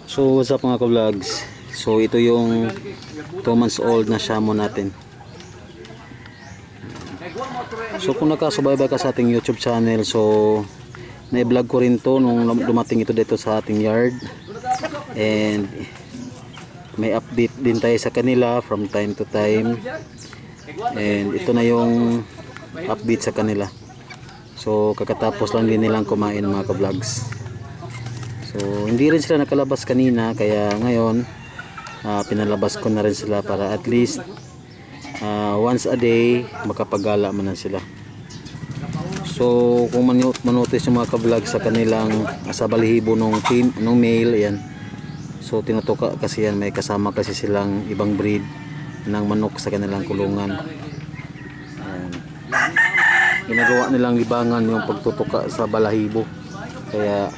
So what's up mga ka-vlogs? So ito yung 2 months old na Shamo natin. So kung nakasubaybay ka sa ating YouTube channel, so na-vlog ko rin to nung dumating ito dito sa ating yard. And may update din tayo sa kanila from time to time. And ito na yung update sa kanila. So kakatapos lang din nilang kumain mga ka-vlogs. So hindi rin sila nakalabas kanina, kaya ngayon pinalabas ko na rin sila para at least once a day makapagala man na sila. So kung manotice yung mga ka-vlog sa kanilang sa balahibo nung male, ayan. So tinutuka kasi yan, may kasama kasi silang ibang breed ng manok sa kanilang kulungan. Ayan. Ginagawa nilang libangan yung pagtutuka sa balahibo, kaya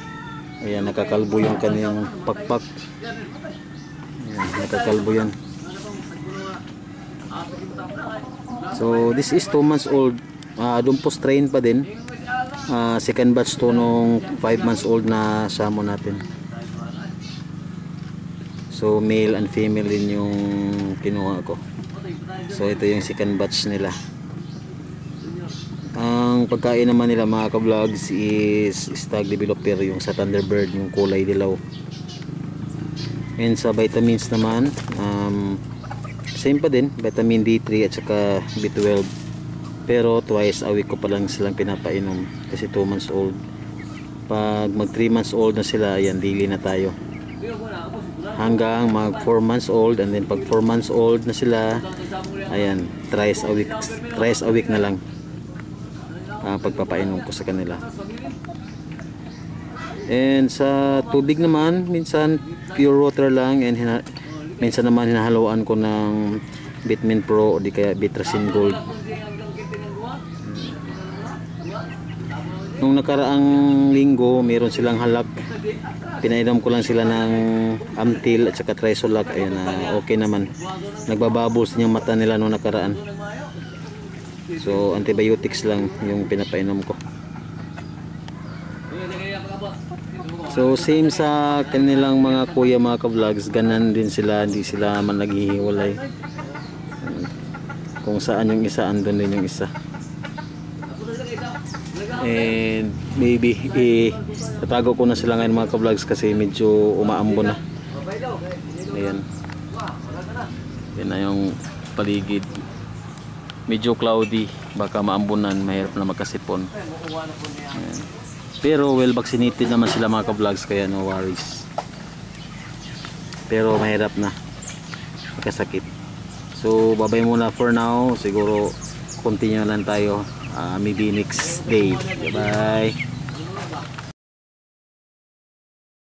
ayan, nakakalbo yung kanyang pakpak. Ayan, nakakalbo yan. So this is 2 months old. Dumpos train pa din. Second batch to nung 5 months old na Shamo natin. So male and female din yung kinuha ko. So ito yung second batch nila. Ang pagkain naman nila mga ka-vlogs is stag developer, yung sa Thunderbird, yung kulay dilaw. And sa vitamins naman, same pa din, vitamin D3 at saka B12. Pero twice a week ko pa lang silang pinapainom kasi 2 months old. Pag mag 3 months old na sila, ayan, daily na tayo. Hanggang mag 4 months old, and then pag 4 months old na sila, ayan, thrice a week na lang pagpapainom ko sa kanila. And sa tubig naman, minsan pure water lang, and minsan naman hinahaluan ko ng Vitamin Pro o di kaya Bitrasin Gold. Nung nakaraang linggo, meron silang halak. Pinainom ko lang sila ng Amtil at saka Trisolac. Ayan, okay naman. Nagbabubbles yung mata nila nung nakaraan. So antibiotics lang yung pinapainom ko. So same sa kanilang mga kuya mga ka-vlogs, ganan din sila, hindi sila man naghihiwalay. Kung saan yung isa, andun din yung isa. And maybe tatago ko na sila ngayon mga ka-vlogs kasi medyo umaambo na. Ayan. Yan na yung paligid. Medyo cloudy, baka maambunan, mahirap na magkasipon. Ayan. Pero well vaccinated naman sila mga ka-vlogs, kaya no worries. Pero mahirap na magkasakit. So babay muna for now. Siguro continue lang tayo maybe next day. Bye bye.